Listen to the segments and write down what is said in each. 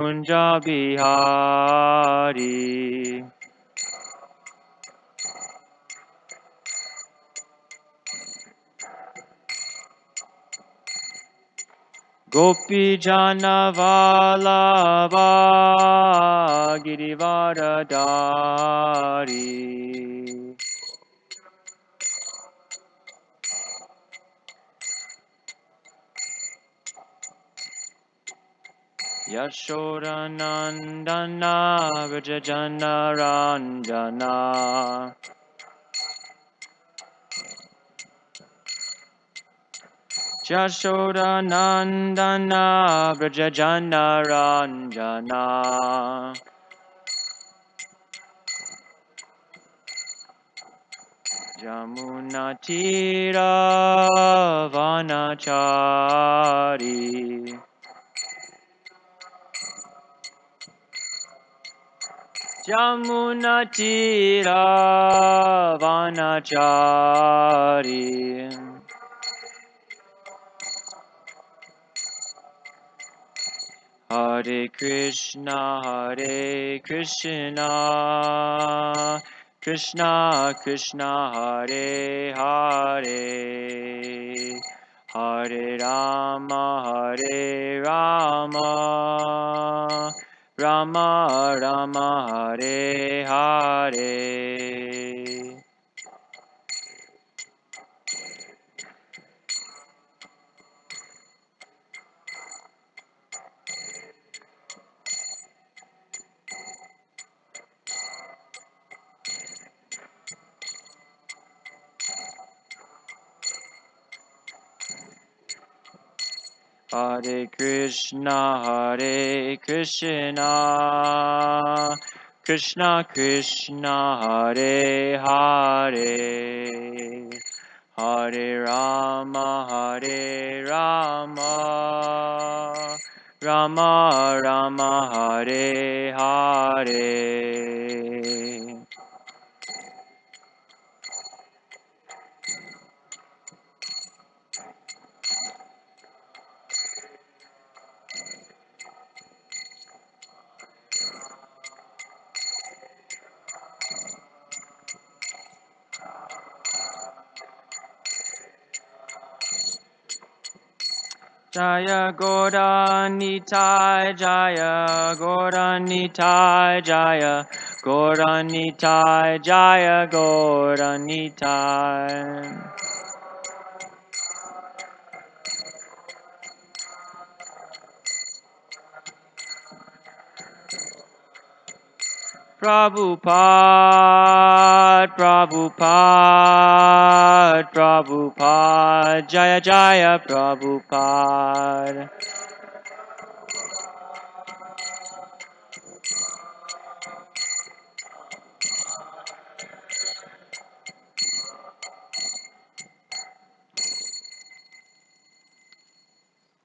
Kunja Bihari. Gopi Jana Vallabha Girivaradari. Yashodanandana Vrajajana Ranjana. Yashodanandana Vrajajana Ranjana. Jamuna Tira Vanachari. Jamuna Tira Vanachari. Hare Krishna, Krishna Krishna, Hare Hare, Hare Rama, Rama Rama, Hare Hare. Hare Krishna, Krishna Krishna, Hare Hare, Hare Rama, Rama Rama, Hare Hare. Jaya Gauranitai, Jaya Gauranitai, Jaya Gauranitai, Jaya Gauranitai. Prabhupada, Prabhupada, Prabhupada, Jaya Jaya Prabhupada.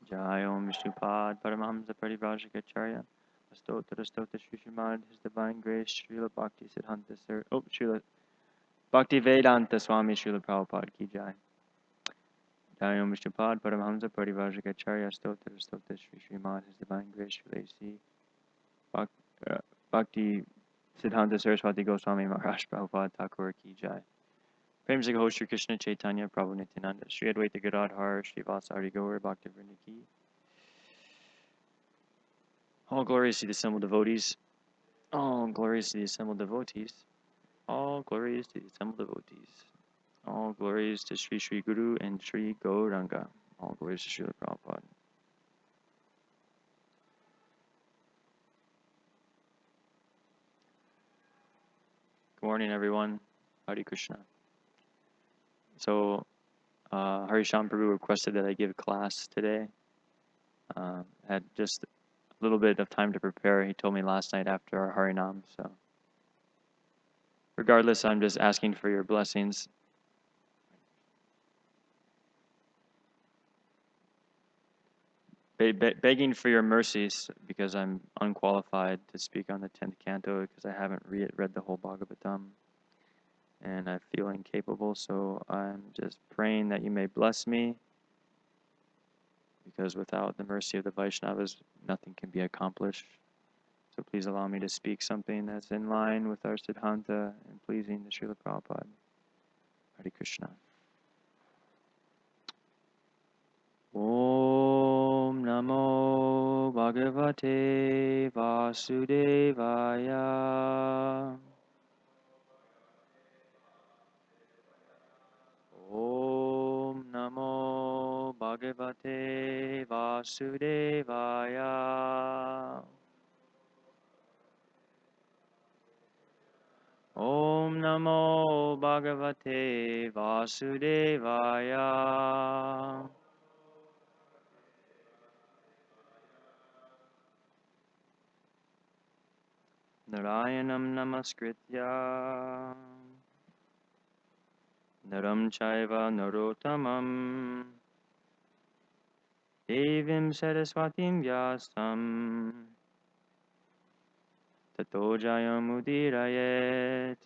Jai Om Vishnupad Paramahamsa Parivrajacharya Astotra Stota Shri Srimad His Divine Grace Srila Bhakti Siddhanta Sir Srila Bhakti Vedanta Swami Srila Prabhupada Ki Jai. Jai Om Vishnupad Paramahamsa Parivrajacharya Astotra Stota Shri Srimad His Divine Grace Srila A.C. Bhakti Siddhanta Saraswati Goswami Maharaj Prabhupada Thakur Ki Jai. Prem Se Ho Shri Krishna Chaitanya Prabhu Nityananda Shri Advaita Gadadhar Shri Vasari Gaur Bhakti Vrinda Ki. All glories to the assembled devotees. All glories to the assembled devotees. All glories to the assembled devotees. All glories to Sri Sri Guru and Sri Gauranga. All glories to Srila Prabhupada. Good morning, everyone. Hare Krishna. So, Harisham Prabhu requested that I give class today. Had just a little bit of time to prepare. He told me last night after our Harinam. So, regardless, I'm just asking for your blessings. Begging for your mercies because I'm unqualified to speak on the 10th canto because I haven't read the whole Bhagavatam and I feel incapable, so I'm just praying that you may bless me because without the mercy of the Vaishnavas, nothing can be accomplished. So please allow me to speak something that's in line with our Siddhanta and pleasing to Srila Prabhupada. Hare Krishna. Om Namo Bhagavate Vasudevaya. Om Namo Bhagavate Vasudevaya. Om Namo Bhagavate Vasudevaya. Narayanam Namaskritya Naram Chaiva Narottamam Devim Saraswatim Vyasam Tato Jayamudirayet.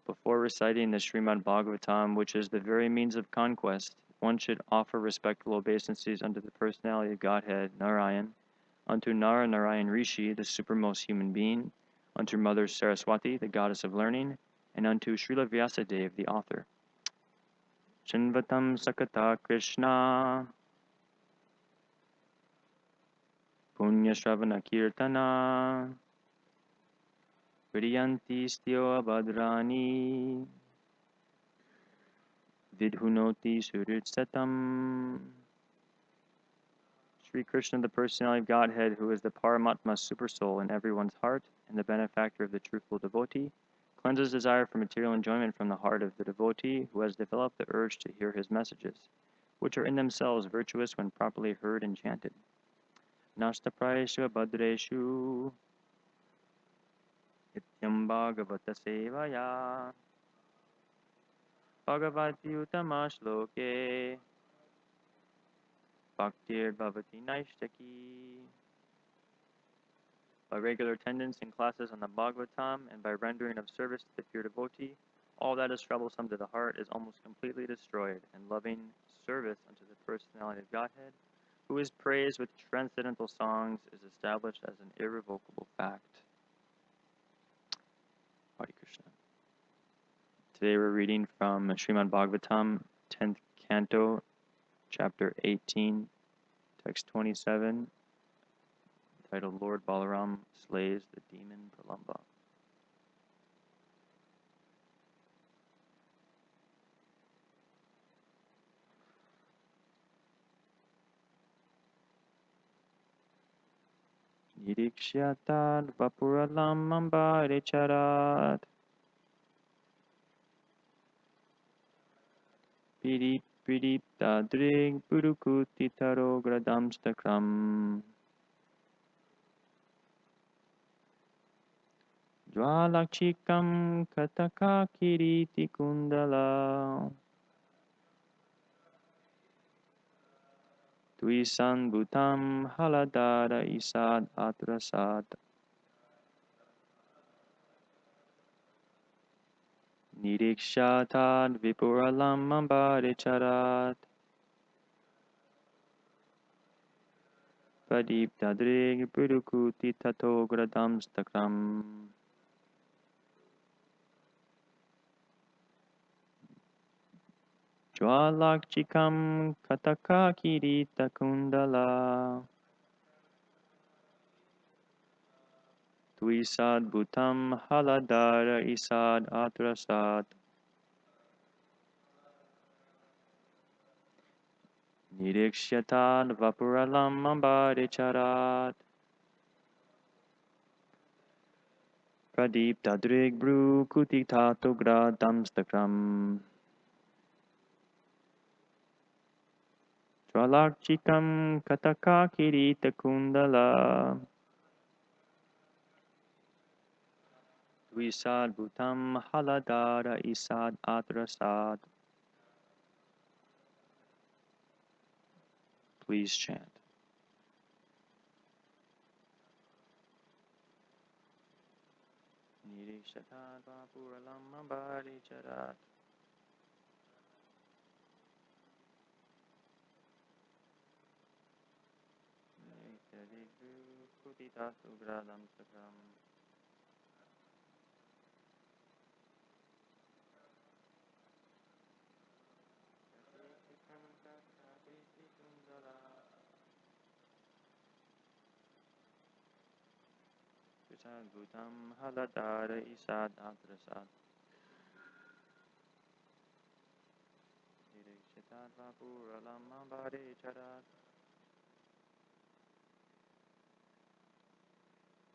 Before reciting the Srimad Bhagavatam, which is the very means of conquest, one should offer respectful obeisances unto the personality of Godhead, Narayan, unto Narayan Rishi, the supermost human being, unto Mother Saraswati, the goddess of learning, and unto Srila Vyasadeva, the author. Chinvatam Sakata Krishna Punya Shravana Kirtana Vriyanti Styo Abhadrani Vidhunoti Suritsatam. Sri Krishna, the personality of Godhead, who is the Paramatma supersoul in everyone's heart and the benefactor of the truthful devotee, cleanses desire for material enjoyment from the heart of the devotee who has developed the urge to hear his messages, which are in themselves virtuous when properly heard and chanted. Nashtaprayeshu Abhadreshu Nityam Bhagavata Sevaya Bhagavati Uttama Shloke Bhaktir Bhavati Naishtaki. By regular attendance in classes on the Bhagavatam and by rendering of service to the pure devotee, all that is troublesome to the heart is almost completely destroyed, and loving service unto the personality of Godhead, who is praised with transcendental songs, is established as an irrevocable fact. Hare Krishna. Today we're reading from Srimad Bhagavatam, 10th Canto, Chapter 18, Text 27, titled Lord Balaram Slays the Demon Pralamba. Nirikshyatad Vapuralam Ambare Charat Pidip Pidip Tadrig Purukuti Taro Gradamstakram Jwalakchikam Kataka Kiriti Kundala Tuisan Bhutam Haladara Isad Atrasat Nirikshatad Vipuralam Ambare Charat Padip Tadrig Purukuti Tato Gradamstakram. Jwalakchikam Kataka Kirita Kundala Tuisad Bhutam Haladara Isad Atrasat Nirikshyatad Vapuralam Ambare Charat Pradip Tadrig Bru Kutitato Gradamstakram Jwalakchikam Kataka Kirita Kundala Tuisad Bhutam Haladara Isad Atrasat. Please chant. Nirikshatad Vapuralam Ambare Charat kutitat ugradam sakram. Bhutam haladara isad atrasad. Direkshitat vapuralam ambare charat.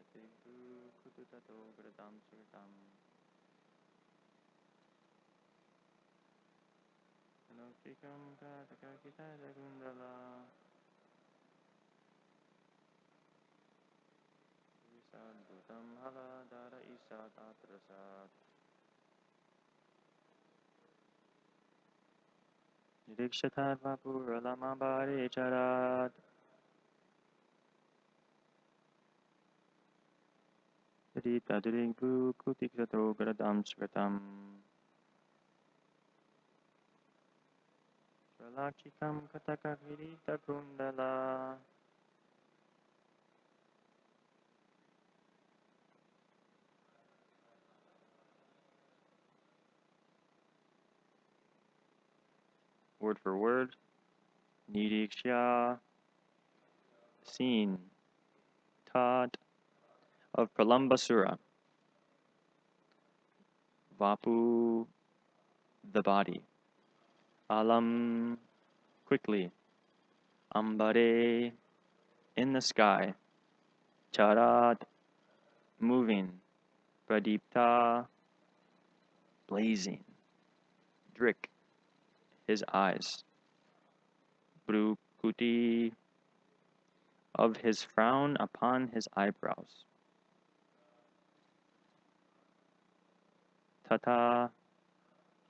Atighu kututato gradam sritam. Anoktikam katakakita jagundala. Isad bhutam haladara isad atrasad. Direkshitat vapuralam ambare charat. Tadirigu kutiksato gradam sritam. Shalakikam katakakirita kundala. Word for word. Nidikshya. Seen. Taught. Of Pralambasura. Vapu. The body. Alam. Quickly. Ambare. In the sky. Charat. Moving. Pradipta. Blazing. Drik. His eyes. Brukuti. Of his frown upon his eyebrows. Tata.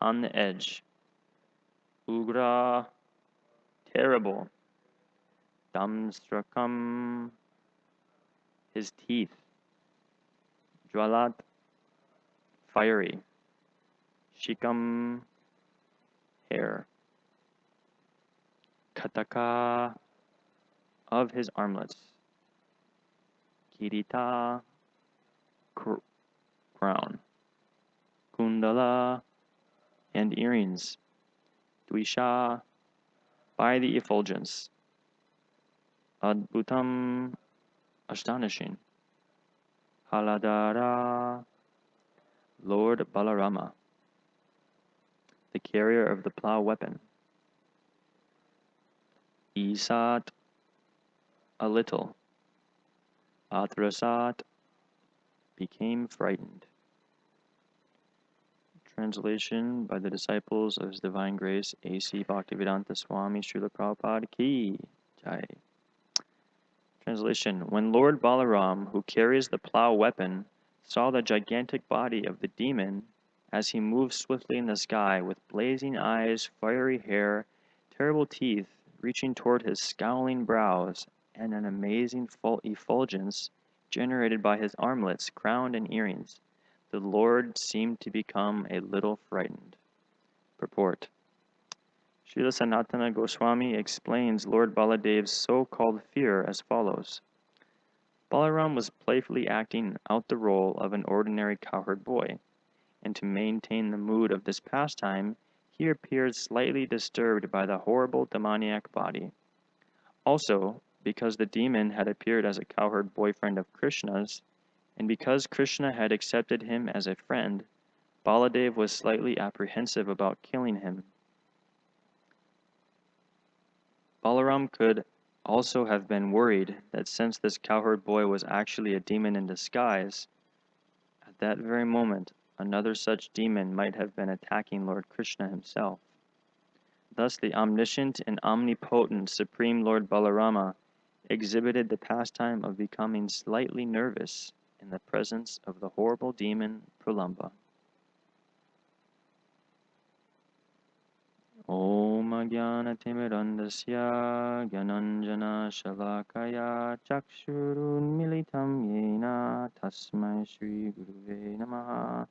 On the edge. Ugra. Terrible. Damstrakam. His teeth. Jwalat. Fiery. Shikam. Hair. Kataka. Of his armlets. Kirita. Crown. Kundala. And earrings. Dwisha. By the effulgence. Adbhutam. Astonishing. Haladara. Lord Balarama. The carrier of the plow weapon. Isat. A little. Atrasat. Became frightened. Translation by the disciples of His Divine Grace, A.C. Bhaktivedanta Swami Srila Prabhupada Ki Jai. Translation. When Lord Balaram, who carries the plow weapon, saw the gigantic body of the demon as he moved swiftly in the sky with blazing eyes, fiery hair, terrible teeth reaching toward his scowling brows, and an amazing effulgence generated by his armlets, crown, and earrings, the Lord seemed to become a little frightened. Purport. Srila Sanatana Goswami explains Lord Baladev's so-called fear as follows. Balaram was playfully acting out the role of an ordinary cowherd boy, and to maintain the mood of this pastime, he appeared slightly disturbed by the horrible demoniac body. Also, because the demon had appeared as a cowherd boyfriend of Krishna's, and because Krishna had accepted him as a friend, Baladev was slightly apprehensive about killing him. Balaram could also have been worried that since this cowherd boy was actually a demon in disguise, at that very moment, another such demon might have been attacking Lord Krishna himself. Thus, the omniscient and omnipotent Supreme Lord Balarama exhibited the pastime of becoming slightly nervous in the presence of the horrible demon Pralamba. Om Jnanatimidandasya Gyananjana Shalakaya Chakshurunmilitam Yena Tasmai Shri Guruve Namaha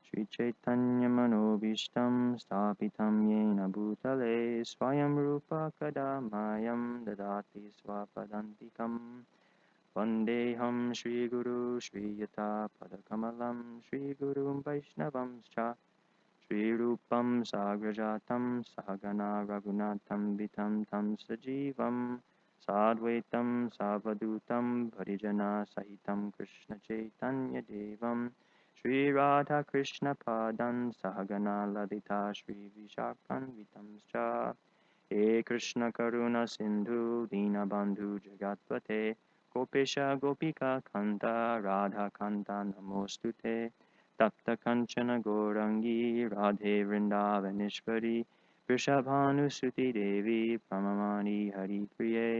Shri Chaitanya Manobishtam Stapitam Yena Bhutale Swayam Rupa Kadamayam Dadati Swapadantikam Vandeham Shri Guru Shri Yata Padakamalam Shri Guru Vaishnavamscha Shri Rupam Sagrajatam Sahagana Raghunatham Vitam Tam Sajivam Sadvaitam Savadutam Varijana Sahitam Krishna Chaitanya Devam Shri Radha Krishna Padan Sahagana Ladita Shri Vishakan Vitamscha He Krishna Karuna Sindhu Dinabandhu Jagatpate Gopesha Gopika Kanta Radha Kanta Namostute Tapta Kanchana Gorangi Radhe Vrindavanishvari Vrishabhanusuti Devi Pramamani Hari Priye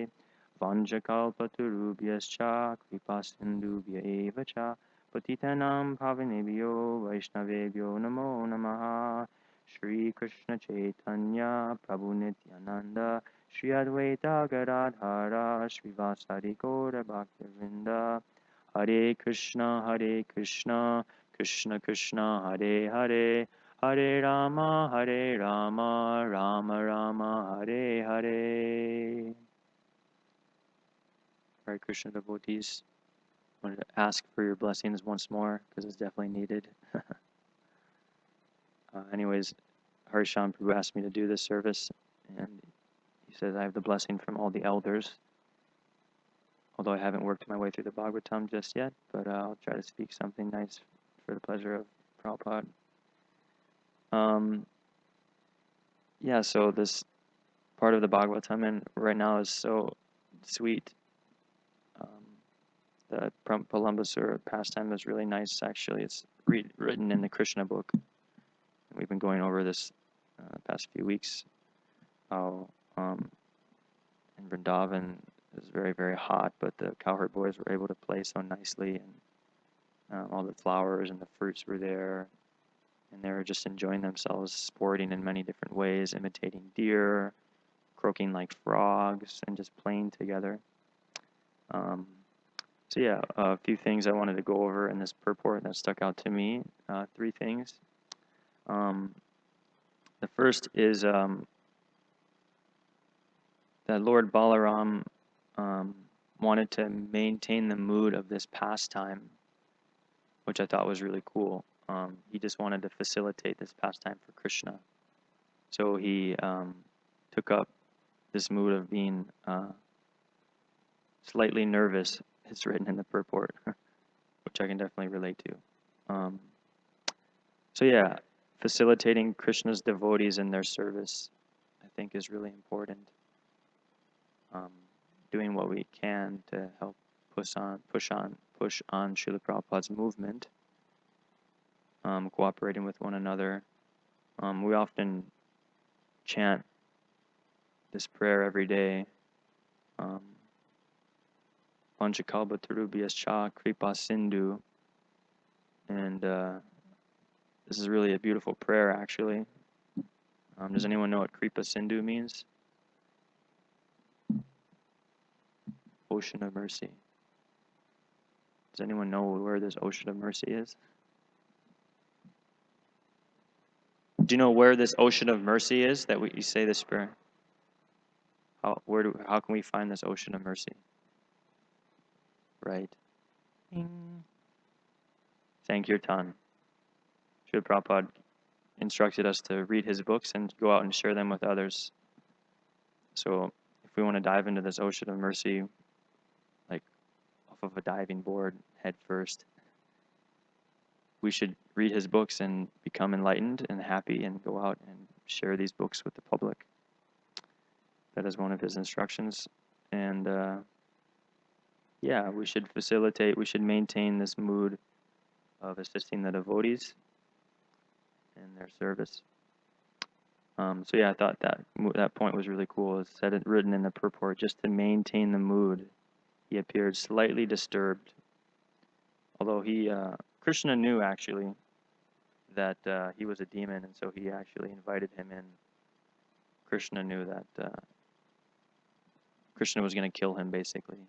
Vanjakalpaturubhyascha Kripasindubhya Eva Cha Patitanam Pavanebhyo Vaishnavebhyo Namo Namaha Shri Krishna Chaitanya Prabhu Nityananda Shri Advaita Gadadhara Shri Vasari Gaura Bhaktivinoda Hare Krishna Krishna Krishna Hare Hare Hare Rama Rama Rama Hare Hare. Hare Krishna devotees, wanted to ask for your blessings once more because it's definitely needed. Anyways, Harshan Prabhu asked me to do this service, and he says I have the blessing from all the elders. Although I haven't worked my way through the Bhagavatam just yet, but I'll try to speak something nice for the pleasure of Prabhupada. Yeah, so this part of the Bhagavatam and right now is so sweet. The Palambasura pastime is really nice, actually. It's written in the Krishna book. We've been going over this the past few weeks. How in Vrindavan is very, very hot, but the cowherd boys were able to play so nicely, and all the flowers and the fruits were there, and they were just enjoying themselves, sporting in many different ways, imitating deer, croaking like frogs, and just playing together. So yeah, a few things I wanted to go over in this purport that stuck out to me. 3 things. The first is that Lord Balaram wanted to maintain the mood of this pastime, which I thought was really cool. He just wanted to facilitate this pastime for Krishna. So he took up this mood of being slightly nervous. It's written in the purport, which I can definitely relate to. So yeah, facilitating Krishna's devotees in their service, I think, is really important. Doing what we can to help push on Srila Prabhupada's movement. Cooperating with one another. We often chant this prayer every day. Panchakalpa Tarubhyascha Kripa Sindhu. And this is really a beautiful prayer, actually. Does anyone know what Kripa Sindhu means? Ocean of mercy. Does anyone know where this ocean of mercy is? Do you know where this ocean of mercy is that you say this prayer? How can we find this ocean of mercy? Right. Sankirtan. Srila Prabhupada instructed us to read his books and go out and share them with others. So if we want to dive into this ocean of mercy, like off of a diving board head first, we should read his books and become enlightened and happy and go out and share these books with the public. That is one of his instructions. And yeah, we should maintain this mood of assisting the devotees in their service. So yeah, I thought that point was really cool. It's written in the purport, just to maintain the mood. He appeared slightly disturbed. Although Krishna knew actually that he was a demon, and so he actually invited him in. Krishna knew that Krishna was going to kill him, basically.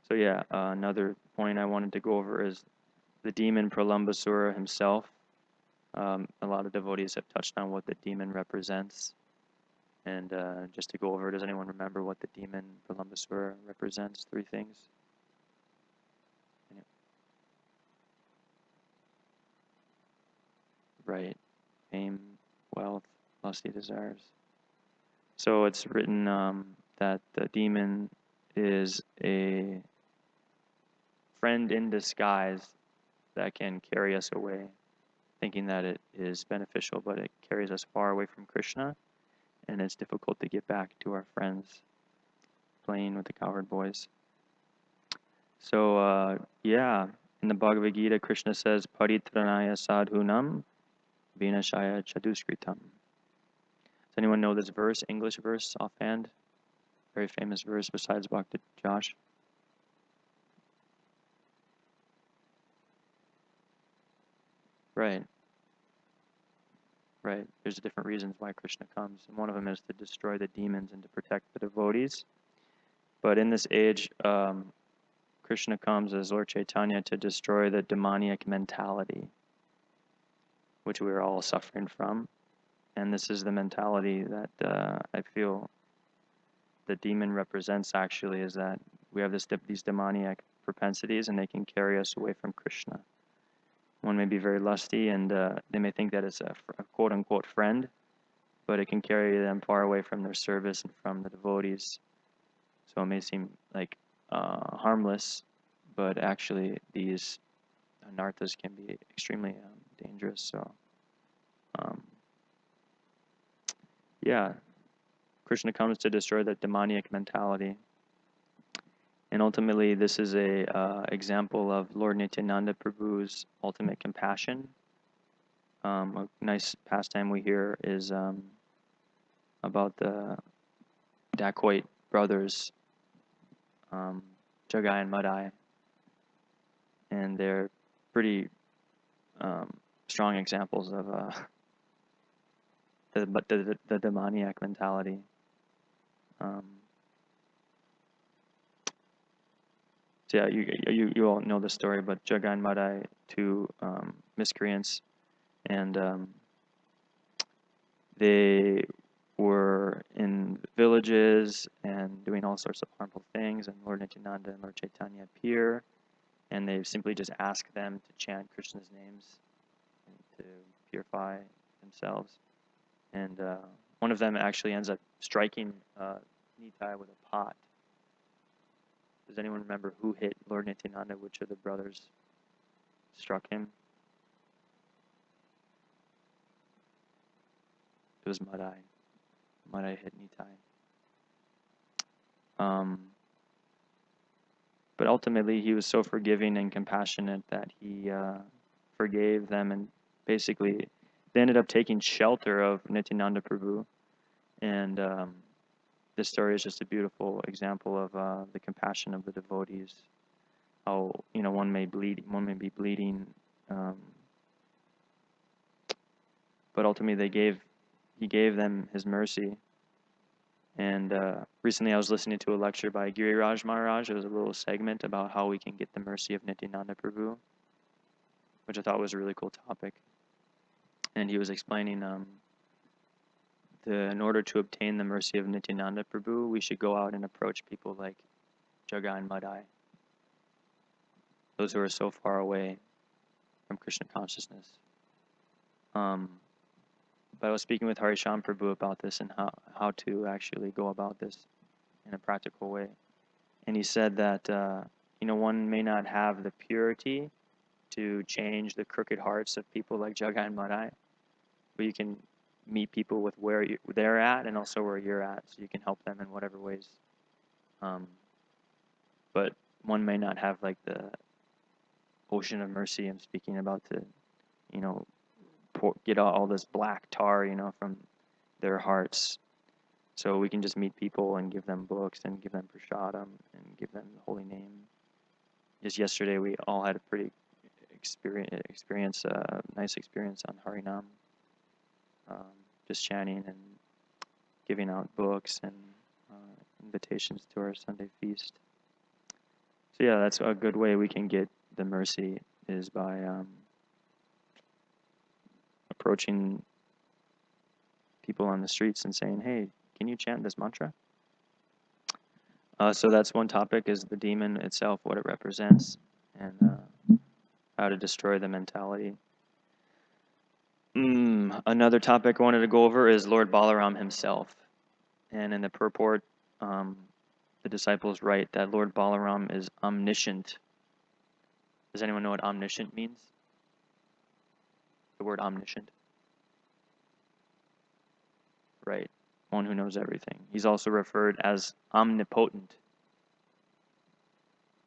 So yeah, another point I wanted to go over is the demon Pralambasura himself. A lot of devotees have touched on what the demon represents. And just to go over, does anyone remember what the demon Pralambasura represents? 3 things. Right. Fame, wealth, lusty desires. So it's written that the demon is a friend in disguise that can carry us away, thinking that it is beneficial, but it carries us far away from Krishna, and it's difficult to get back to our friends playing with the cowherd boys. So, yeah, in the Bhagavad Gita, Krishna says, Paritranaya sadhunam vinashaya chaduskritam. Does anyone know this verse, English verse, offhand? Very famous verse besides Bhakta Josh. Right. Right. There's different reasons why Krishna comes, and one of them is to destroy the demons and to protect the devotees. But in this age, Krishna comes as Lord Chaitanya to destroy the demoniac mentality, which we are all suffering from. And this is the mentality that I feel the demon represents actually, is that we have these demoniac propensities and they can carry us away from Krishna. One may be very lusty and they may think that it's a quote-unquote friend, but it can carry them far away from their service and from the devotees. So it may seem like harmless, but actually these anarthas can be extremely dangerous. So, yeah, Krishna comes to destroy the demoniac mentality. And ultimately, this is a example of Lord Nityananda Prabhu's ultimate compassion. A nice pastime we hear is about the dacoit brothers, Jagai and Madai, and they're pretty strong examples of the demoniac mentality. So yeah, you all know the story, but Jagai and Madai, 2 miscreants, and they were in villages and doing all sorts of harmful things, and Lord Nityananda and Lord Chaitanya appear, and they simply just ask them to chant Krishna's names and to purify themselves. And one of them actually ends up striking Nitai with a pot. Does anyone remember who hit Lord Nityananda? Which of the brothers struck him? It was Madai. Madai hit Nitai. But ultimately, he was so forgiving and compassionate that he forgave them, and basically, they ended up taking shelter of Nityananda Prabhu. And this story is just a beautiful example of the compassion of the devotees. How one may be bleeding, but ultimately he gave them his mercy. And recently I was listening to a lecture by Giriraj Maharaj. It was a little segment about how we can get the mercy of Nityananda Prabhu, which I thought was a really cool topic. And he was explaining in order to obtain the mercy of Nityananda Prabhu, we should go out and approach people like Jagai and Madai, those who are so far away from Krishna consciousness. But I was speaking with Harisham Prabhu about this and how to actually go about this in a practical way. And he said that one may not have the purity to change the crooked hearts of people like Jagai and Madai, but you can meet people with where they're at and also where you're at, so you can help them in whatever ways. But one may not have like the ocean of mercy I'm speaking about to, get all this black tar, from their hearts. So we can just meet people and give them books and give them prasadam and give them the holy name. Just yesterday, we all had a pretty nice experience on Harinam. Just chanting and giving out books and invitations to our Sunday feast. So yeah, that's a good way we can get the mercy, is by approaching people on the streets and saying, hey, can you chant this mantra? So that's one topic, is the demon itself, what it represents, and how to destroy the mentality. Another topic I wanted to go over is Lord Balaram himself. And in the purport, the disciples write that Lord Balaram is omniscient. Does anyone know what omniscient means? The word omniscient. Right. One who knows everything. He's also referred as omnipotent.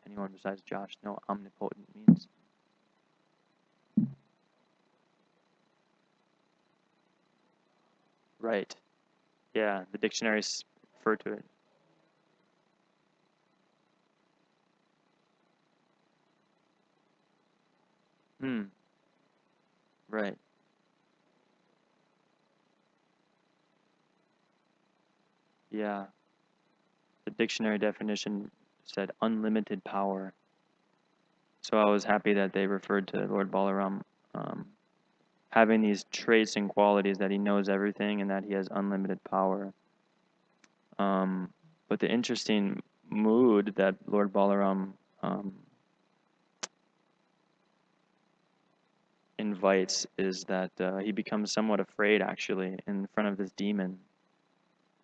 Anyone besides Josh know what omnipotent means? Right. Yeah, the dictionaries refer to it. Right. Yeah. The dictionary definition said unlimited power. So I was happy that they referred to Lord Balaram having these traits and qualities, that he knows everything and that he has unlimited power. But the interesting mood that Lord Balaram invites is that he becomes somewhat afraid, actually, in front of this demon.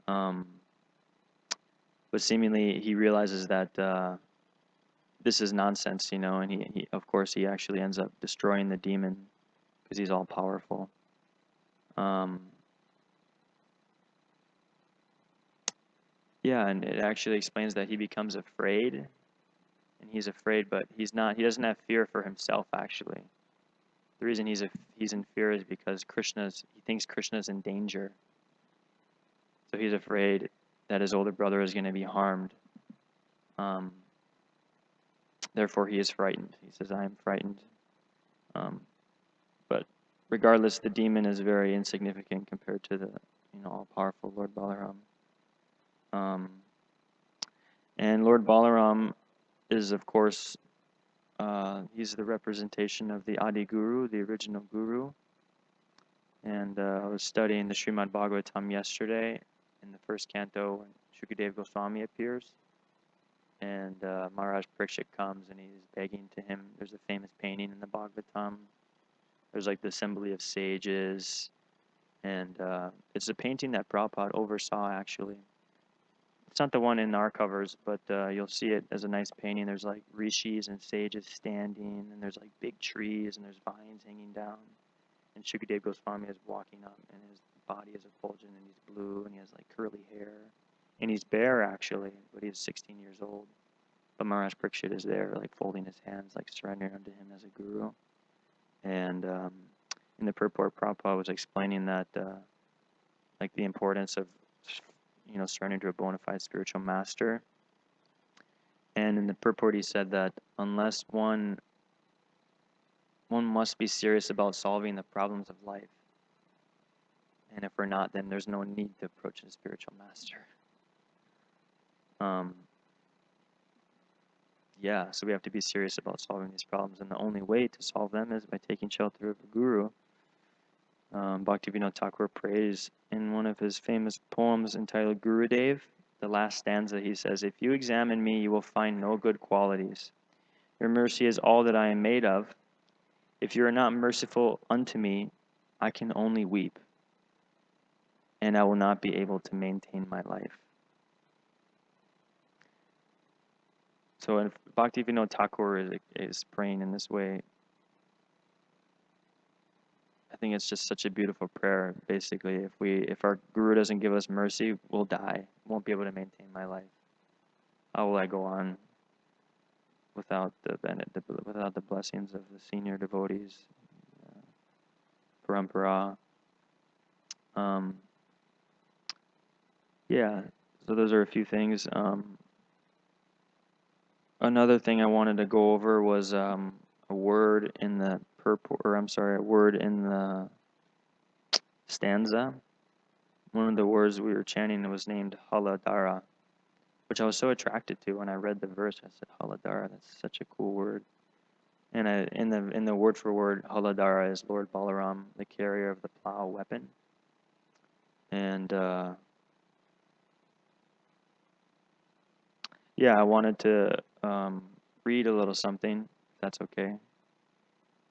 But seemingly he realizes that this is nonsense, and he of course he actually ends up destroying the demon because he's all powerful. Yeah, and it actually explains that he becomes afraid, and he's afraid, but he doesn't have fear for himself, actually. The reason he's in fear is because he thinks Krishna's in danger. So he's afraid that his older brother is going to be harmed. Therefore, he is frightened. He says, I am frightened. But regardless, the demon is very insignificant compared to the all-powerful Lord Balaram. And Lord Balaram is, of course, he's the representation of the Adi Guru, the original Guru. And I was studying the Srimad Bhagavatam yesterday in the first canto when Shukadeva Goswami appears. And Maharaj Parikshit comes and he's begging to him. There's a famous painting in the Bhagavatam. There's like the assembly of sages. And it's a painting that Prabhupada oversaw, actually. It's not the one in our covers, but you'll see it as a nice painting. There's like rishis and sages standing, and there's like big trees, and there's vines hanging down. And Shukadeva Goswami is walking up, and his body is effulgent, and he's blue, and he has like curly hair. And he's bare, actually, but he's 16 years old. But Maharaj Parikshit is there, like folding his hands, like surrendering unto him as a guru. And in the purport, Prabhupada was explaining that, like the importance of, surrendering to a bona fide spiritual master. And in the purport, he said that unless one must be serious about solving the problems of life. And if we're not, then there's no need to approach a spiritual master. Yeah, so we have to be serious about solving these problems, and the only way to solve them is by taking shelter of a guru. Bhaktivinoda Thakur prays in one of his famous poems entitled Gurudev, the last stanza, he says, "If you examine me, you will find no good qualities. Your mercy is all that I am made of. If you are not merciful unto me, I can only weep, and I will not be able to maintain my life." So if Bhaktivinoda Thakur is praying in this way, I think it's just such a beautiful prayer. Basically, if our guru doesn't give us mercy, we'll die. Won't be able to maintain my life. How will I go on without the blessings of the senior devotees, parampara? Yeah. So those are a few things. Another thing I wanted to go over was a word in the a word in the stanza. One of the words we were chanting was named Haladara, which I was so attracted to when I read the verse. I said, Haladara, that's such a cool word. And in the word for word, Haladara is Lord Balaram, the carrier of the plow weapon. And Yeah, I wanted to read a little something, if that's okay.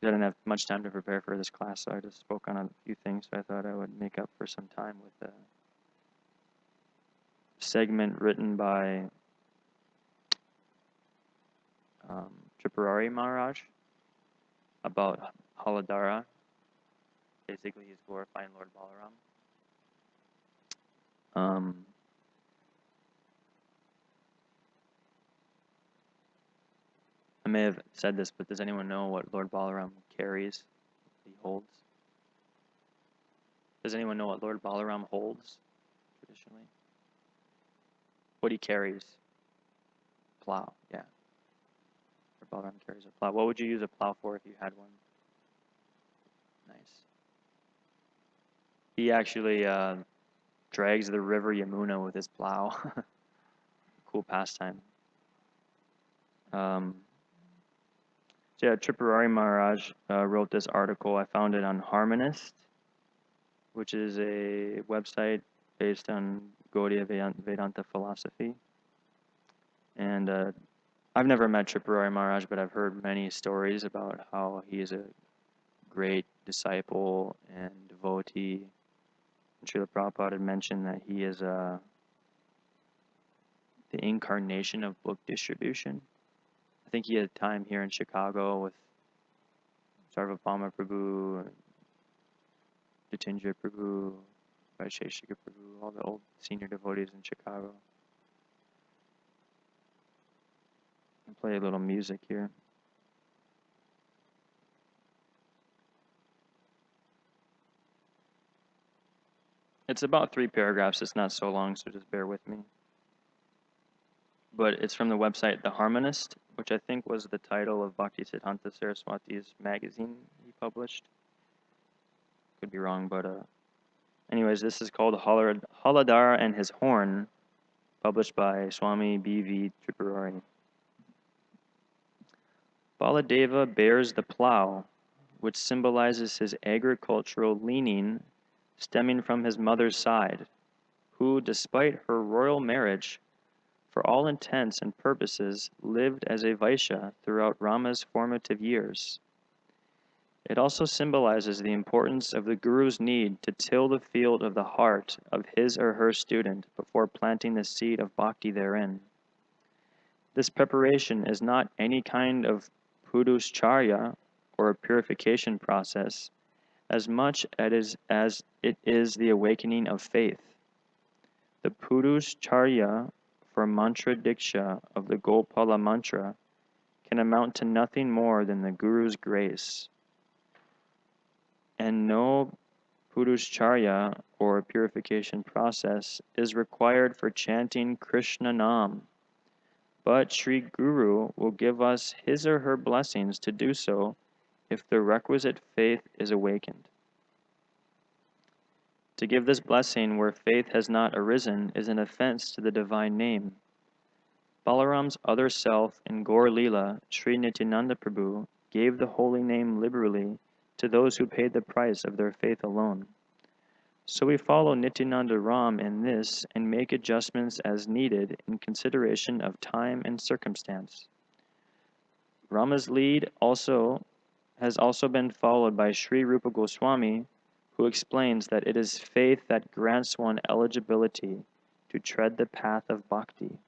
I didn't have much time to prepare for this class, so I just spoke on a few things, so I thought I would make up for some time with a segment written by Tripurari Maharaj about Haladara. Basically, he's glorifying Lord Balaram. I may have said this, but does anyone know what Lord Balaram carries? He holds? Does anyone know what Lord Balaram holds traditionally? What he carries? Plow, yeah. Lord Balaram carries a plow. What would you use a plow for if you had one? Nice. He actually drags the river Yamuna with his plow. Cool pastime. So yeah, Tripurari Maharaj wrote this article. I found it on Harmonist, which is a website based on Gaudiya Vedanta philosophy. And I've never met Tripurari Maharaj, but I've heard many stories about how he is a great disciple and devotee. And Srila Prabhupada had mentioned that he is the incarnation of book distribution. I think he had time here in Chicago with Sarvabhauma Prabhu, Jitendra Prabhu, Vaisheshika Prabhu, all the old senior devotees in Chicago. I'll play a little music here. It's about 3 paragraphs. It's not so long, so just bear with me. But it's from the website The Harmonist, which I think was the title of Bhaktisiddhanta Saraswati's magazine he published. Could be wrong, but anyways, this is called Haladara and His Horn, published by Swami B.V. Tripurari. Baladeva bears the plow, which symbolizes his agricultural leaning stemming from his mother's side, who, despite her royal marriage, for all intents and purposes, lived as a Vaishya throughout Rama's formative years. It also symbolizes the importance of the Guru's need to till the field of the heart of his or her student before planting the seed of bhakti therein. This preparation is not any kind of puduscharya or a purification process, as much as it is the awakening of faith. The puduscharya for mantra diksha of the Gopala mantra can amount to nothing more than the Guru's grace. And no puduscharya or purification process is required for chanting Krishna Nam, but Sri Guru will give us his or her blessings to do so if the requisite faith is awakened. To give this blessing where faith has not arisen is an offense to the divine name. Balaram's other self in Gaur Leela, Sri Nityananda Prabhu, gave the holy name liberally to those who paid the price of their faith alone. So we follow Nityananda Ram in this and make adjustments as needed in consideration of time and circumstance. Rama's lead has also been followed by Sri Rupa Goswami, who explains that it is faith that grants one eligibility to tread the path of bhakti.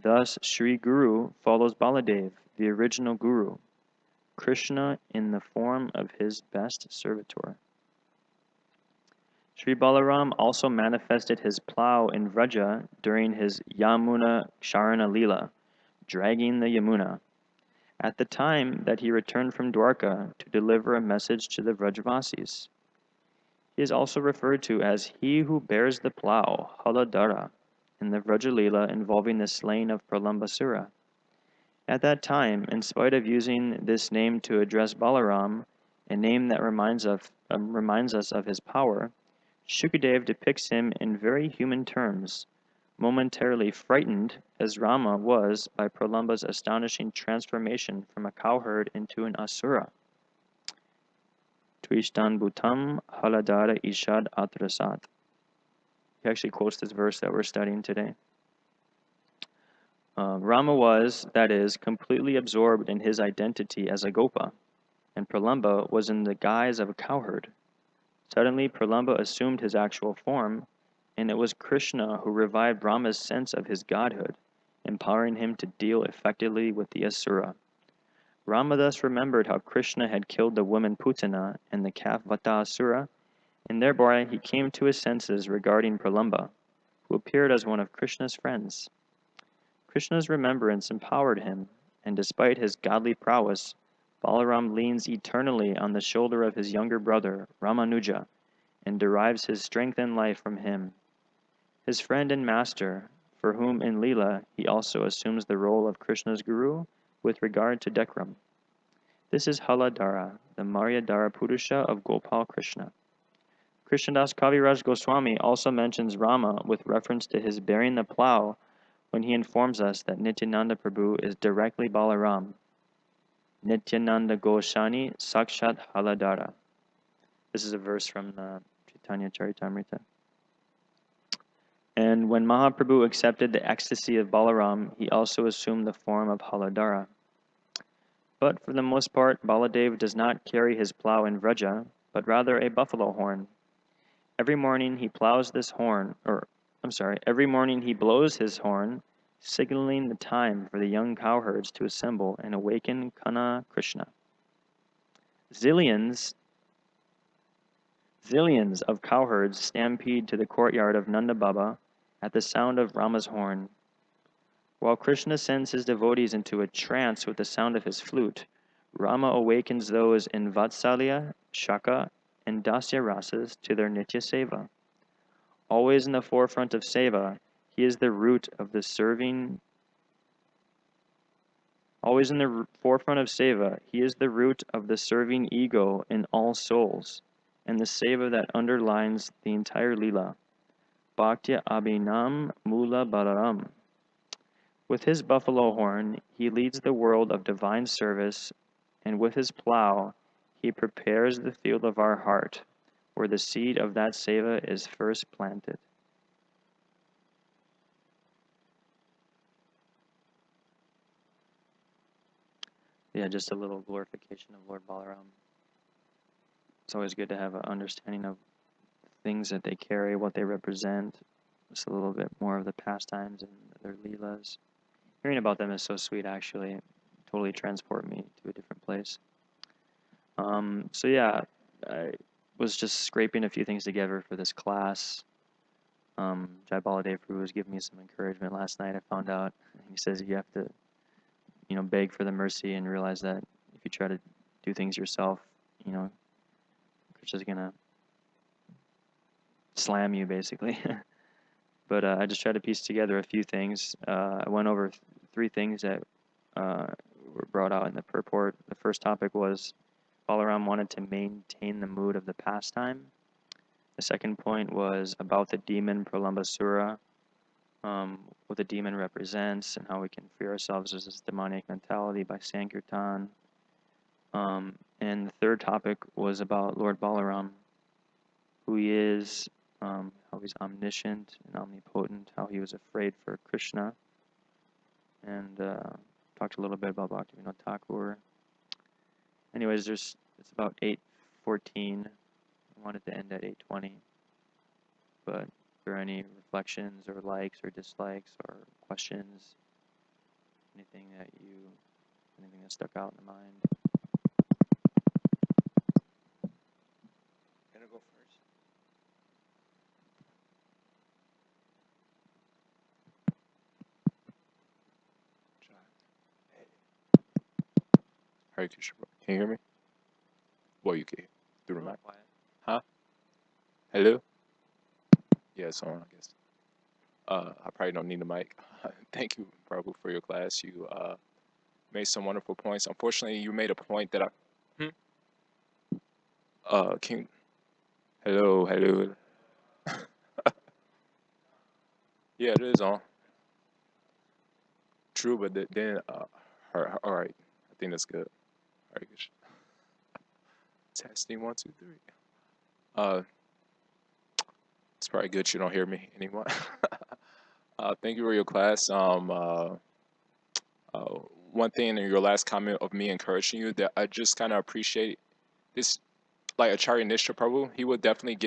Thus, Sri Guru follows Baladev, the original Guru, Krishna in the form of his best servitor. Sri Balaram also manifested his plow in Vraja during his Yamuna Ksharana Leela, dragging the Yamuna, at the time that he returned from Dwarka to deliver a message to the Vrajavasis. He is also referred to as he who bears the plow, Haladara, in the Vraja Leela involving the slaying of Pralambasura. At that time, in spite of using this name to address Balaram, a name that reminds us of his power, Shukadev depicts him in very human terms, momentarily frightened as Rama was by Pralamba's astonishing transformation from a cowherd into an asura. Twishtan Bhutam Haladara Ishad Atrasat. He actually quotes this verse that we're studying today. Rama was, that is, completely absorbed in his identity as a gopa, and Pralamba was in the guise of a cowherd. Suddenly, Pralamba assumed his actual form, and it was Krishna who revived Rama's sense of his godhood, empowering him to deal effectively with the asura. Rama thus remembered how Krishna had killed the woman Putana and the calf Vatasura, and thereby he came to his senses regarding Pralamba, who appeared as one of Krishna's friends. Krishna's remembrance empowered him, and despite his godly prowess, Balaram leans eternally on the shoulder of his younger brother, Ramanuja, and derives his strength and life from him. His friend and master, for whom in Leela he also assumes the role of Krishna's guru with regard to Dekram. This is Haladhara, the Maryadhara Purusha of Gopal Krishna. Krishnadas Kaviraj Goswami also mentions Rama with reference to his bearing the plough when he informs us that Nityananda Prabhu is directly Balaram. Nityananda Goshani Sakshat Haladhara. This is a verse from the Chaitanya Charitamrita. And when Mahaprabhu accepted the ecstasy of Balaram, he also assumed the form of Haladhara. But for the most part, Baladev does not carry his plough in Vraja, but rather a buffalo horn. Every morning he blows his horn, signaling the time for the young cowherds to assemble and awaken Kana Krishna. Zillions of cowherds stampede to the courtyard of Nanda Baba at the sound of Rama's horn. While Krishna sends his devotees into a trance with the sound of his flute, Rama awakens those in Vatsalya, Shaka, and Dasya rasas to their Nitya Seva. Always in the forefront of Seva, he is the root of the serving. Always in the forefront of Seva, he is the root of the serving ego in all souls, and the Seva that underlines the entire Leela. Bhaktya Abhinam Mula Balaram. With his buffalo horn, he leads the world of divine service, and with his plow, he prepares the field of our heart, where the seed of that seva is first planted. Yeah, just a little glorification of Lord Balaram. It's always good to have an understanding of things that they carry, what they represent, just a little bit more of the pastimes and their leelas. Hearing about them is so sweet, actually. Totally transport me to a different place. So yeah, I was just scraping a few things together for this class. Jai Baladev Prabhu was giving me some encouragement last night. I found out. He says you have to, beg for the mercy and realize that if you try to do things yourself, Krishna's gonna slam you basically. But I just tried to piece together a few things. I went over three things that were brought out in the purport. The first topic was Balaram wanted to maintain the mood of the pastime. The second point was about the demon Pralambasura, what the demon represents and how we can free ourselves of this demonic mentality by Sankirtan. And the third topic was about Lord Balaram, who he is, how he's omniscient and omnipotent, how he was afraid for Krishna, and talked a little bit about Bhaktivinoda Thakur. Anyways, it's about 8:14. I wanted to end at 8:20, but if there are any reflections or likes or dislikes or questions, anything that stuck out in the mind. Can I go first? Hare Krishna. Can you hear me? Well, you can hear through the mic. Huh? Hello? Yeah, it's on, I guess. I probably don't need the mic. Thank you, Prabhu, for your class. You made some wonderful points. Unfortunately, you made a point that hello. Yeah, it is on. True, but then, all right. I think that's good. Hare Krishna. Testing 1, 2, 3. It's probably good you don't hear me anymore. Thank you for your class. one thing in your last comment of me encouraging you that I just kind of appreciate this, like Acharya Nishra Prabhu, he would definitely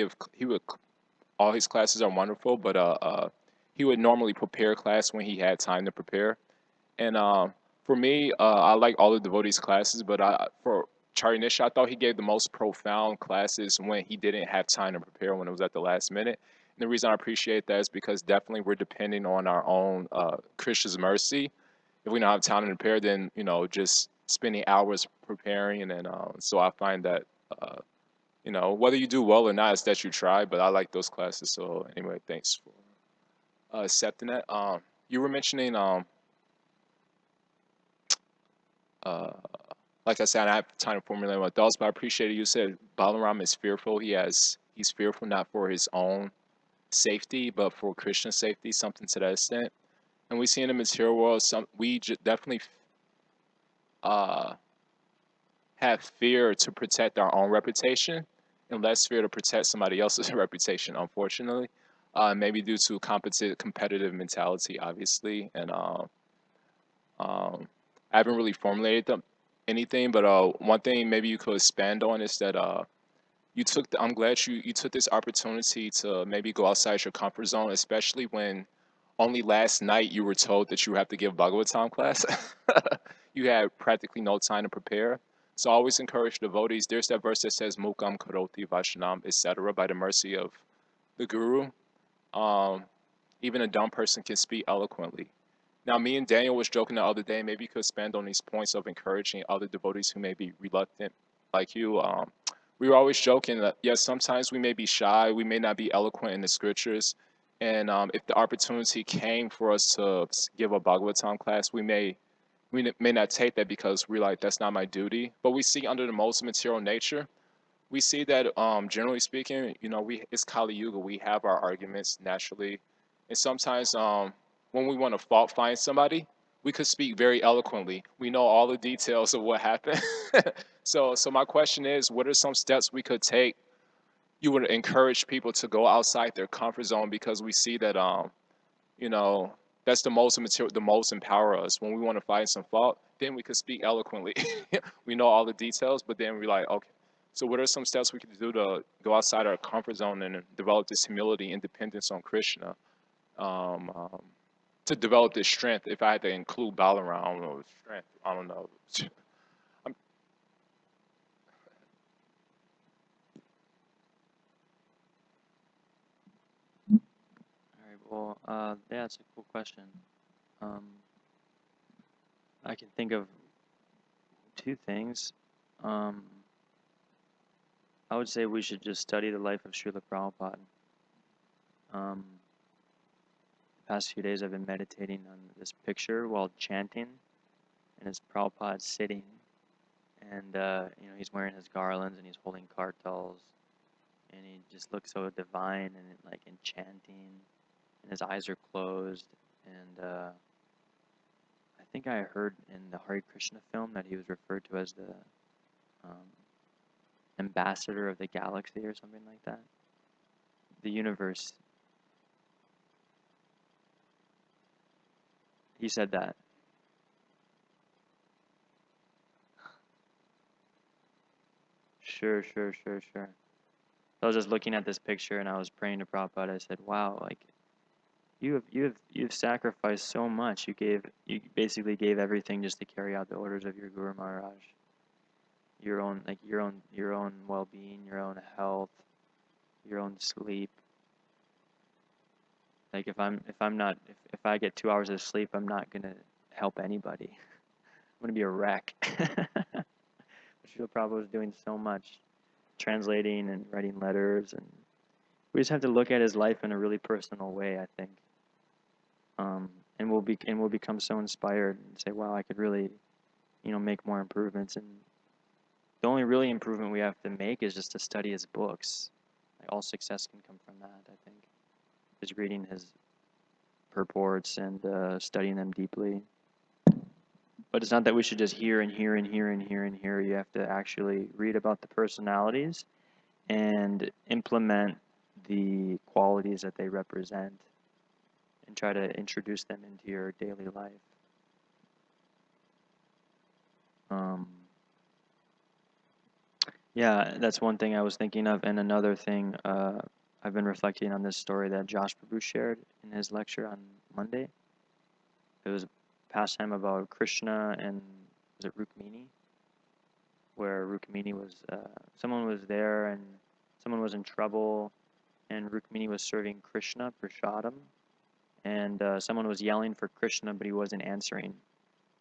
all his classes are wonderful, but he would normally prepare class when he had time to prepare. And for me, I like all the devotees classes, but for Charya I thought he gave the most profound classes when he didn't have time to prepare when it was at the last minute. And the reason I appreciate that is because definitely we're depending on our own Krishna's mercy. If we don't have time to prepare, then just spending hours preparing, and then so I find that whether you do well or not, it's that you try. But I like those classes. So anyway, thanks for accepting that. You were mentioning uh, like I said, I have time to formulate my thoughts, but I appreciate it. You said Balaram is fearful. He's fearful not for his own safety, but for Krishna's safety, something to that extent. And we see in the material world, definitely uh, have fear to protect our own reputation, and less fear to protect somebody else's reputation. Unfortunately, maybe due to competitive mentality, obviously, and I haven't really formulated anything, but one thing maybe you could expand on is that I'm glad you took this opportunity to maybe go outside your comfort zone, especially when only last night you were told that you have to give Bhagavatam class. You had practically no time to prepare. So I always encourage devotees. There's that verse that says Mukam Karoti Vaishnam, etc. By the mercy of the Guru. Um, Even a dumb person can speak eloquently. Now, me and Daniel was joking the other day. Maybe you could expand on these points of encouraging other devotees who may be reluctant, like you. We were always joking that yes, sometimes we may be shy, we may not be eloquent in the scriptures, and if the opportunity came for us to give a Bhagavatam class, we may not take that because we're like that's not my duty. But we see under the modes of material nature, we see that generally speaking, it's Kali Yuga. We have our arguments naturally, and sometimes when we want to fault find somebody, we could speak very eloquently. We know all the details of what happened. So my question is, what are some steps we could take? You would encourage people to go outside their comfort zone because we see that you know, that's the most empower us. When we want to find some fault, then we could speak eloquently. We know all the details, but then we're like, okay, so what are some steps we could do to go outside our comfort zone and develop this humility and dependence on Krishna, um, um, to develop this strength? If I had to include Balaram or strength, I don't know. I'm, All right. Well, yeah, it's a cool question. Um, I can think of two things. Um, I would say we should just study the life of Srila Prabhupada. The past few days I've been meditating on this picture while chanting, and it's Prabhupada sitting, and he's wearing his garlands and he's holding kartals, and he just looks so divine and like enchanting, and his eyes are closed, and I think I heard in the Hare Krishna film that he was referred to as the um, ambassador of the galaxy or something like that. The universe. He said that. Sure, sure, sure, sure. I was just looking at this picture and I was praying to Prabhupada. I said, "Wow, like you've sacrificed so much. You basically gave everything just to carry out the orders of your Guru Maharaj. Your own well-being, your own health, your own sleep. Like if I get 2 hours of sleep, I'm not gonna help anybody. I'm gonna be a wreck." Srila Prabhupada was doing so much, translating and writing letters, and we just have to look at his life in a really personal way, I think. And we'll become so inspired and say, "Wow, I could really, make more improvements." And the only really improvement we have to make is just to study his books. Like all success can come from that, I think. Just reading his purports and studying them deeply. But it's not that we should just hear and hear and hear and hear and hear. You have to actually read about the personalities and implement the qualities that they represent and try to introduce them into your daily life. Um, yeah, that's one thing I was thinking of. And another thing, I've been reflecting on this story that Josh Prabhu shared in his lecture on Monday. It was a pastime about Krishna and, was it Rukmini? Where Rukmini was, someone was there and someone was in trouble, and Rukmini was serving Krishna prasadam, and someone was yelling for Krishna, but he wasn't answering.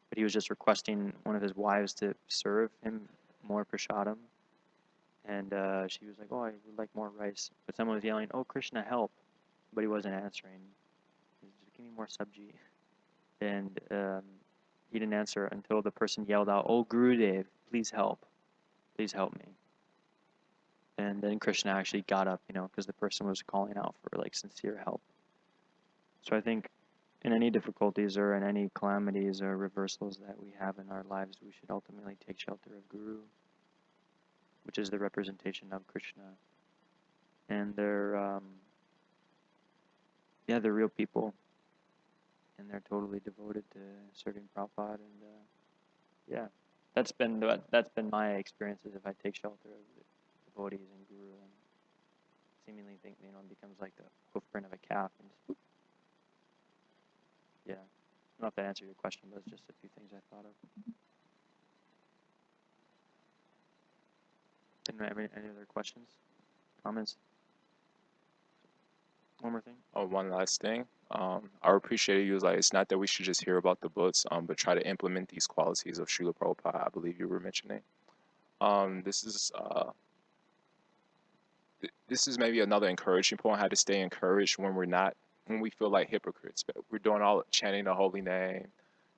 But he was just requesting one of his wives to serve him more prasadam. And she was like, "Oh, I would like more rice." But someone was yelling, "Oh, Krishna, help!" But he wasn't answering. He was just, "Give me more sabji." And he didn't answer until the person yelled out, "Oh, Gurudev, please help. Please help me." And then Krishna actually got up, because the person was calling out for like sincere help. So I think in any difficulties or in any calamities or reversals that we have in our lives, we should ultimately take shelter of Guru, which is the representation of Krishna. And they're real people, and they're totally devoted to serving Prabhupada. And that's been my experiences. If I take shelter of the devotees and Guru, and seemingly think it becomes like the hoof print of a calf, and just, yeah. I don't know if that answered your question, but it's just a few things I thought of. Any other questions, comments? One more thing. Oh, one last thing. I appreciate you. Like, it's not that we should just hear about the books, but try to implement these qualities of Srila Prabhupada. I believe you were mentioning. This is maybe another encouraging point. How to stay encouraged when we feel like hypocrites. But we're doing all chanting the holy name,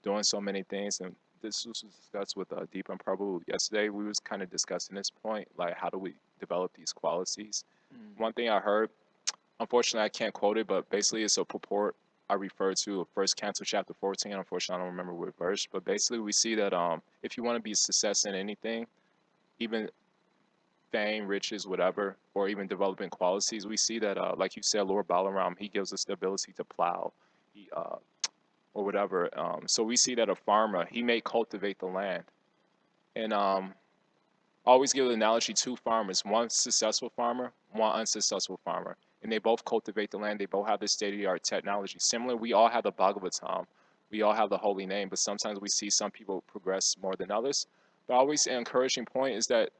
doing so many things, and this was discussed with Deepan Prabhu yesterday. We was kind of discussing this point, like how do we develop these qualities. One thing I heard, unfortunately I can't quote it, but basically it's a purport I refer to First Canto chapter 14. Unfortunately, I don't remember what verse, but basically we see that if you want to be a success in anything, even fame, riches, whatever, or even developing qualities, we see that, like you said, Lord Balaram, he gives us the ability to plow, or whatever. So we see that a farmer, he may cultivate the land. And always give the analogy to farmers, one successful farmer, one unsuccessful farmer. And they both cultivate the land. They both have the state-of-the-art technology. Similar, we all have the Bhagavatam. We all have the holy name, but sometimes we see some people progress more than others. But always an encouraging point is that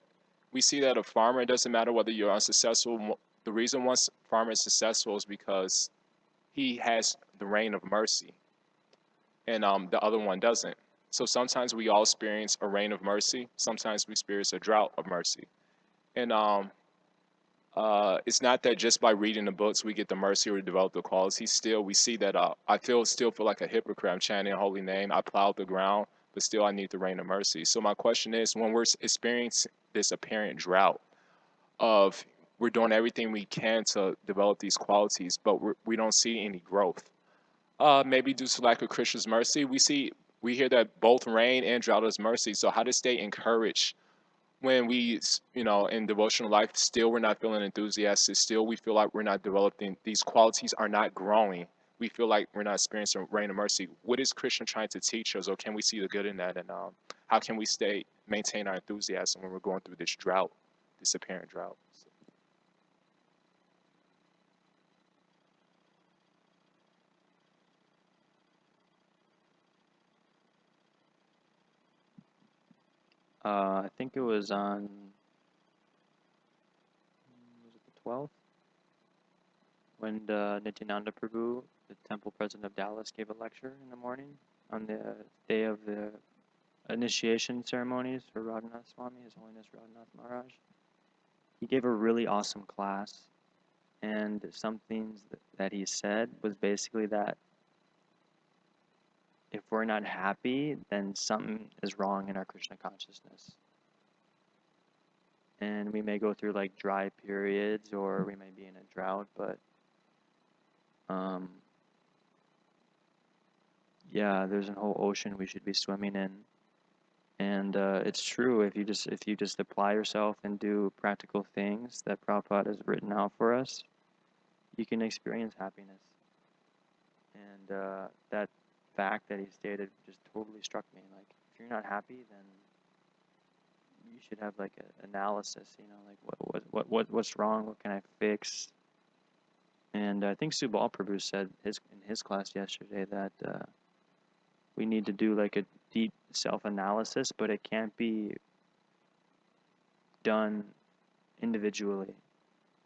we see that a farmer, it doesn't matter whether you're unsuccessful. The reason one farmer is successful is because he has the reign of mercy, and the other one doesn't. So sometimes we all experience a reign of mercy. Sometimes we experience a drought of mercy. And it's not that just by reading the books we get the mercy or develop the qualities. Still, we see that I still feel like a hypocrite. I'm chanting a holy name. I plowed the ground, but still I need the rain of mercy. So my question is, when we're experiencing this apparent drought of we're doing everything we can to develop these qualities, but we don't see any growth. Maybe due to lack of Krishna's mercy, we hear that both rain and drought is mercy. So how to stay encouraged when we, in devotional life, still we're not feeling enthusiastic. Still, we feel like we're not developing. These qualities are not growing. We feel like we're not experiencing rain of mercy. What is Krishna trying to teach us, or can we see the good in that? And how can we maintain our enthusiasm when we're going through this drought, this apparent drought? I think it was on, was it the 12th? When Nityananda Prabhu, the temple president of Dallas, gave a lecture in the morning on the day of the initiation ceremonies for Raghunath Swami, His Holiness Raghunath Maharaj. He gave a really awesome class, and some things that he said was basically that if we're not happy, then something is wrong in our Krishna consciousness. And we may go through like dry periods, or we may be in a drought, but there's a whole ocean we should be swimming in. And it's true, if you just apply yourself and do practical things that Prabhupada has written out for us, you can experience happiness. And that fact that he stated just totally struck me. Like, if you're not happy, then you should have like an analysis, you know, like what's wrong, what can I fix? And I think Subal Prabhu said in his class yesterday that we need to do like a deep self-analysis, but it can't be done individually.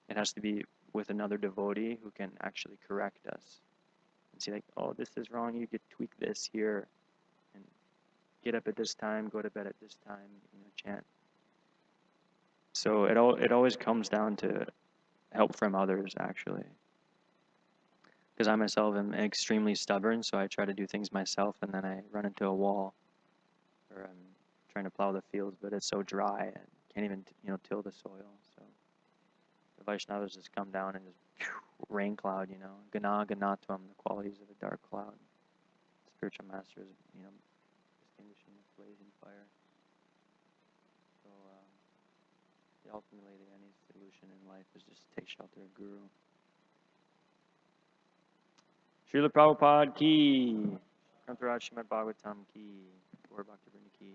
It has to be with another devotee who can actually correct us and see like, oh, this is wrong, you could tweak this here, and get up at this time, go to bed at this time, you know, chant. So it always comes down to help from others, actually. Because I myself am extremely stubborn, so I try to do things myself, and then I run into a wall, or I'm trying to plow the fields, but it's so dry and can't even till the soil. So the Vaishnavas just come down and just rain cloud, you know, gana ganatvam, the qualities of a dark cloud. Spiritual masters, distinguishing the blazing fire. So ultimately, the only solution in life is just take shelter of Guru. Srila Prabhupada ki, Kantaraj Srimad Bhagavatam ki, Gaur Bhaktivinoda ki.